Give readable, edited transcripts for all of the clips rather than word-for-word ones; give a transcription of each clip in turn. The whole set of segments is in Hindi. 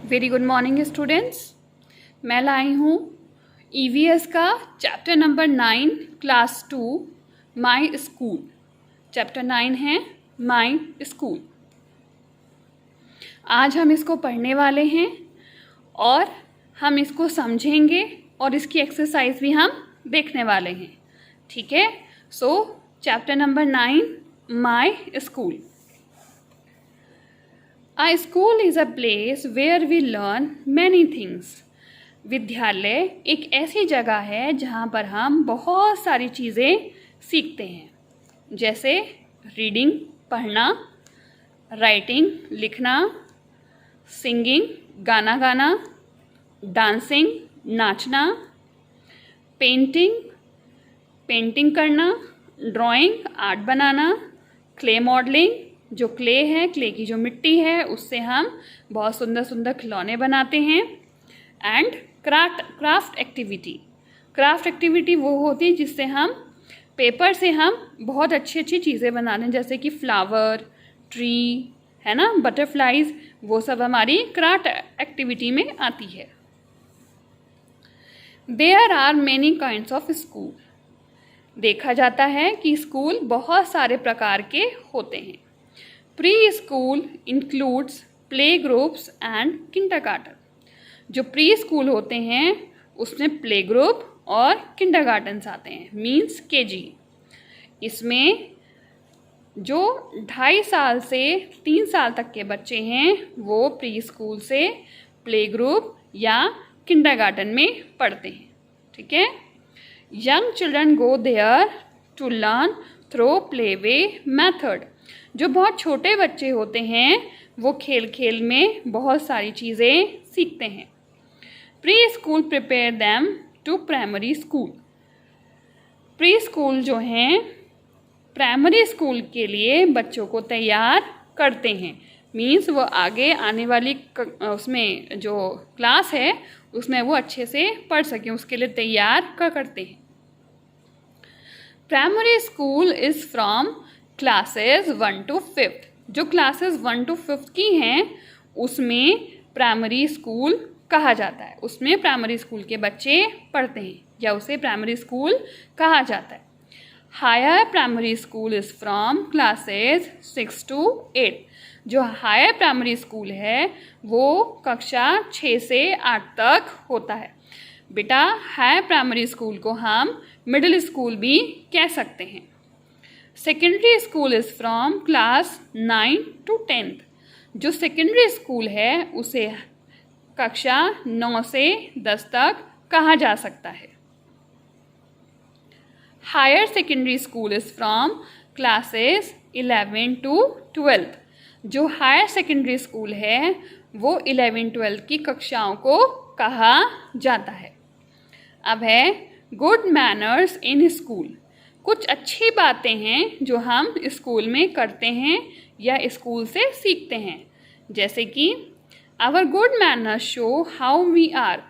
Very good morning students. मैं लाई हूँ ईवीएस का chapter number 9 class 2 my school. Chapter 9 है माई स्कूल। आज हम इसको पढ़ने वाले हैं और हम इसको समझेंगे और इसकी एक्सरसाइज भी हम देखने वाले हैं। ठीक है, सो chapter number 9 my school. A school is a place where we learn many things. विद्यालय एक ऐसी जगह है जहाँ पर हम बहुत सारी चीज़ें सीखते हैं, जैसे रीडिंग पढ़ना, राइटिंग लिखना, सिंगिंग गाना गाना, डांसिंग नाचना, पेंटिंग करना, ड्राइंग आर्ट बनाना, क्ले मॉडलिंग जो क्ले है, क्ले की जो मिट्टी है उससे हम बहुत सुंदर सुंदर खिलौने बनाते हैं, एंड क्राफ्ट एक्टिविटी वो होती है जिससे हम पेपर से हम बहुत अच्छी अच्छी चीज़ें बनाते हैं, जैसे कि फ्लावर, ट्री है ना, बटरफ्लाइज, वो सब हमारी क्राफ्ट एक्टिविटी में आती है। There are many kinds of school. देखा जाता है कि स्कूल बहुत सारे प्रकार के होते हैं। Pre school includes play groups and kindergarten. जो प्री स्कूल होते हैं उसमें प्ले ग्रुप और किंडरगार्टन्स आते हैं, मींस केजी। इसमें जो 2.5 साल से 3 साल तक के बच्चे हैं वो प्री स्कूल से प्ले ग्रुप या किंडरगार्टन में पढ़ते हैं। ठीक है, young children go there to learn through play way method. जो बहुत छोटे बच्चे होते हैं वो खेल खेल में बहुत सारी चीज़ें सीखते हैं। Pre school prepare them to primary school. Pre school जो हैं प्राइमरी स्कूल के लिए बच्चों को तैयार करते हैं, मीन्स वो आगे आने वाली उसमें जो क्लास है उसमें वो अच्छे से पढ़ सकें, उसके लिए तैयार करते हैं। Primary school is from classes 1 to 5। जो क्लासेस 1 to 5 की हैं उसमें प्राइमरी स्कूल कहा जाता है, उसमें प्राइमरी स्कूल के बच्चे पढ़ते हैं या उसे प्राइमरी स्कूल कहा जाता है। Higher primary school is from classes 6 to 8। जो हायर प्राइमरी स्कूल है वो कक्षा 6 से 8 तक होता है। बेटा हायर प्राइमरी स्कूल को हम मिडिल स्कूल भी कह सकते हैं। Secondary school is from class 9 to 10। जो सेकेंडरी स्कूल है उसे कक्षा 9 से 10 तक कहा जा सकता है। Higher secondary school is from classes 11 to 12। जो हायर सेकेंडरी स्कूल है वो 11-12 की कक्षाओं को कहा जाता है। अब है गुड मैनर्स इन स्कूल। कुछ अच्छी बातें हैं जो हम स्कूल में करते हैं या स्कूल से सीखते हैं, जैसे कि our good manners show how we are.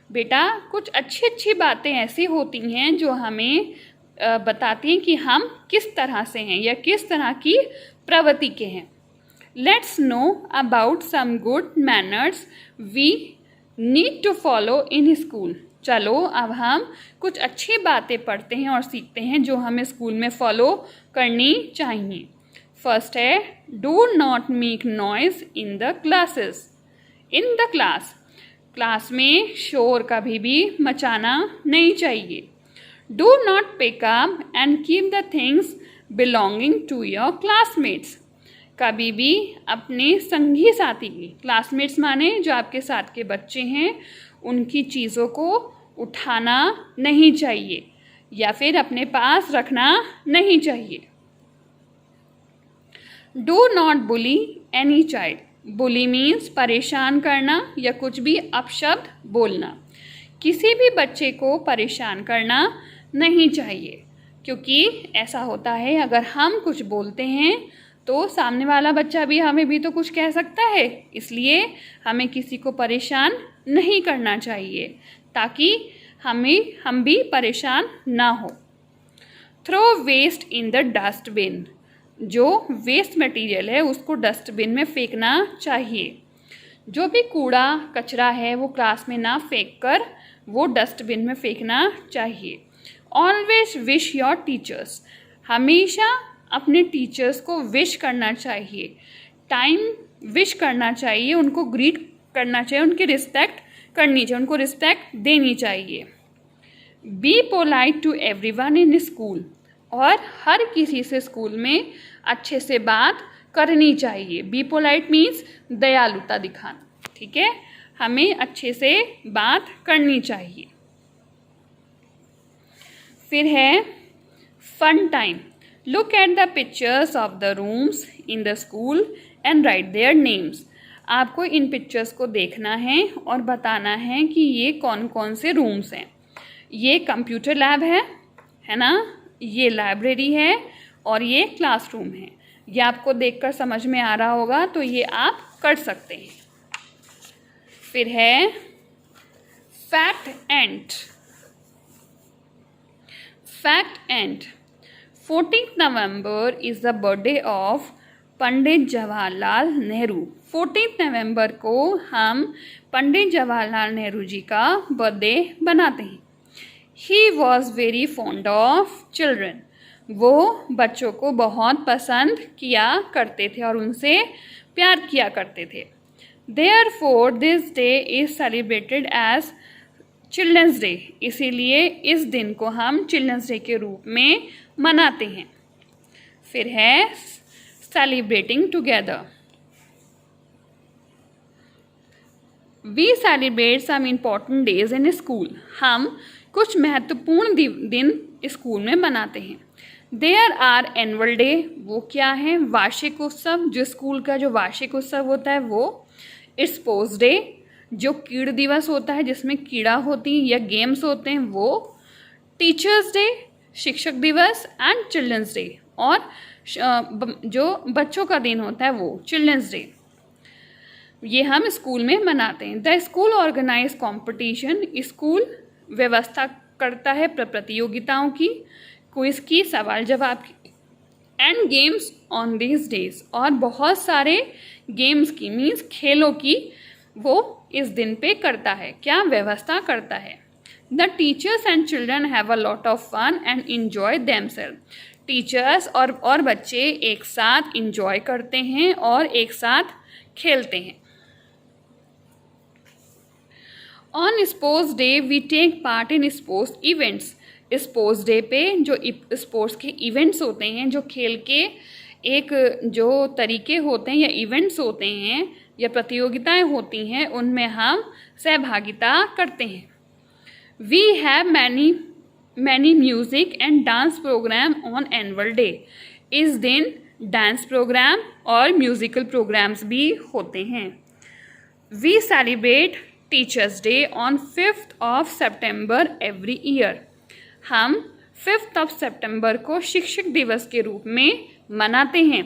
बेटा कुछ अच्छी बातें ऐसी होती हैं जो हमें बताती हैं कि हम किस तरह से हैं या किस तरह की प्रवृत्ति के हैं। Let's know about some good manners we need to follow in school. चलो अब हम कुछ अच्छी बातें पढ़ते हैं और सीखते हैं जो हमें स्कूल में फॉलो करनी चाहिए। फर्स्ट है do not make noise in the classes. In the class में शोर कभी भी मचाना नहीं चाहिए। Do not pick up and keep the things belonging to your classmates. कभी भी अपने संगी साथी की, क्लासमेट्स माने जो आपके साथ के बच्चे हैं, उनकी चीज़ों को उठाना नहीं चाहिए या फिर अपने पास रखना नहीं चाहिए। Do not bully any child. Bully means परेशान करना या कुछ भी अपशब्द बोलना। किसी भी बच्चे को परेशान करना नहीं चाहिए, क्योंकि ऐसा होता है अगर हम कुछ बोलते हैं तो सामने वाला बच्चा भी हमें भी तो कुछ कह सकता है, इसलिए हमें किसी को परेशान नहीं करना चाहिए ताकि हम भी परेशान ना हो। Throw waste in the dustbin. जो वेस्ट मटेरियल है उसको डस्टबिन में फेंकना चाहिए। जो भी कूड़ा कचरा है वो क्लास में ना फेंक कर वो डस्टबिन में फेंकना चाहिए। ऑलवेज विश योर टीचर्स, हमेशा अपने टीचर्स को विश करना चाहिए, टाइम विश करना चाहिए, उनको ग्रीट करना चाहिए, उनकी रिस्पेक्ट करनी चाहिए, उनको रिस्पेक्ट देनी चाहिए। Be polite to everyone in school, और हर किसी से स्कूल में अच्छे से बात करनी चाहिए। बी पोलाइट मीन्स दयालुता दिखाना, ठीक है, हमें अच्छे से बात करनी चाहिए। फिर है fun time. Look at the pictures of the rooms in the school and write their names. आपको इन पिक्चर्स को देखना है और बताना है कि ये कौन कौन से रूम्स हैं। ये कंप्यूटर लैब है ना, ये लाइब्रेरी है और ये क्लासरूम है। ये आपको देखकर समझ में आ रहा होगा, तो ये आप कर सकते हैं। फिर है fact and. Fact and 14 November is the birthday of Pandit Jawaharlal Nehru. 14 नवंबर को हम पंडित जवाहरलाल नेहरू जी का बर्थडे बनाते हैं। He was very fond of children, वो बच्चों को बहुत पसंद किया करते थे और उनसे प्यार किया करते थे। Therefore, this day is celebrated as children's day, इसीलिए इस दिन को हम चिल्ड्रंस डे के रूप में मनाते हैं। फिर है celebrating together. We celebrate some important days in school, हम कुछ महत्वपूर्ण दिन स्कूल में मनाते हैं। देयर आर एनुअल डे, वो क्या है, वार्षिक उत्सव, जो स्कूल का जो वार्षिक उत्सव होता है वो। स्पोर्ट्स डे, जो कीड़ दिवस होता है जिसमें कीड़ा होती है या गेम्स होते हैं वो। टीचर्स डे, शिक्षक दिवस। एंड चिल्ड्रंस डे, और जो बच्चों का दिन होता है वो चिल्ड्रंस डे। ये हम स्कूल में मनाते हैं। The school organise competition, school व्यवस्था करता है प्रतियोगिताओं की, क्विज की, सवाल जवाब की। And games on this days, और बहुत सारे गेम्स की मीन्स खेलों की वो इस दिन पे करता है, क्या व्यवस्था करता है। The teachers and children have a lot of fun and enjoy themselves, teachers और बच्चे एक साथ इंजॉय करते हैं और एक साथ खेलते हैं। On sports day we take part in sports events, sports day पे जो स्पोर्ट्स के इवेंट्स होते हैं, जो खेल के एक जो तरीके होते हैं या इवेंट्स होते हैं या प्रतियोगिताएं होती हैं, उनमें हम सहभागिता करते हैं। We have many music and dance programme on annual day, इस दिन डांस प्रोग्राम और म्यूज़िकल प्रोग्राम्स भी होते हैं। We celebrate teachers day on 5 September every year, हम 5 सितंबर को शिक्षक दिवस के रूप में मनाते हैं।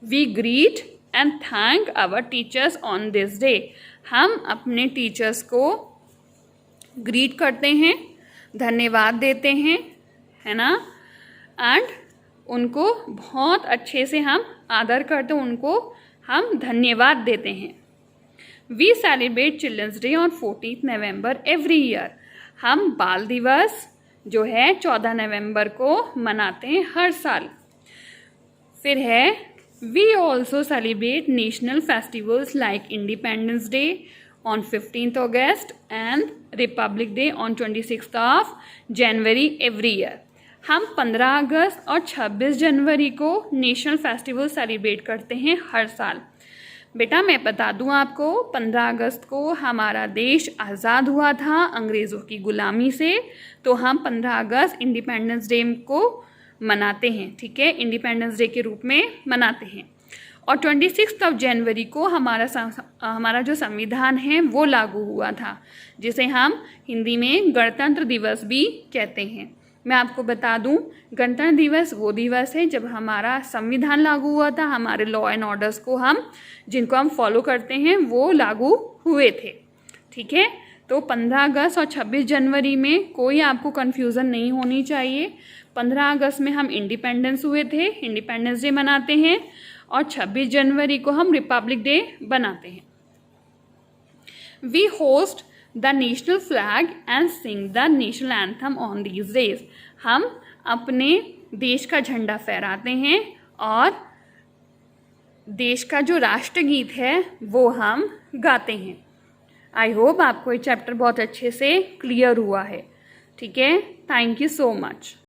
We greet and thank our teachers on this day, हम अपने टीचर्स को ग्रीट करते हैं, धन्यवाद देते हैं, है ना, एंड उनको बहुत अच्छे से हम आदर करते हैं, उनको हम धन्यवाद देते हैं। We celebrate children's day on 14 November every year, हम बाल दिवस जो है 14 नवंबर को मनाते हैं हर साल। फिर है we also celebrate national festivals like independence day on 15 August and republic day on 26 January every year, हम 15 अगस्त और 26 जनवरी को नेशनल फेस्टिवल सेलिब्रेट करते हैं हर साल। बेटा मैं बता दूं आपको, 15 अगस्त को हमारा देश आज़ाद हुआ था अंग्रेज़ों की ग़ुलामी से, तो हम 15 अगस्त इंडिपेंडेंस डे को मनाते हैं, ठीक है, इंडिपेंडेंस डे के रूप में मनाते हैं। और 26 जनवरी को हमारा जो संविधान है वो लागू हुआ था, जिसे हम हिंदी में गणतंत्र दिवस भी कहते हैं। मैं आपको बता दूं, गणतंत्र दिवस वो दिवस है जब हमारा संविधान लागू हुआ था, हमारे लॉ एंड ऑर्डर्स को जिनको हम फॉलो करते हैं वो लागू हुए थे, ठीक है। तो 15 अगस्त और 26 जनवरी में कोई आपको कन्फ्यूज़न नहीं होनी चाहिए। 15 अगस्त में हम इंडिपेंडेंस हुए थे, इंडिपेंडेंस डे मनाते हैं, और 26 जनवरी को हम रिपब्लिक डे बनाते हैं। We host the national flag and sing the national anthem on these days. हम अपने देश का झंडा फहराते हैं और देश का जो राष्ट्रगीत है वो हम गाते हैं। आई होप आपको ये चैप्टर बहुत अच्छे से क्लियर हुआ है। ठीक है, थैंक यू सो मच।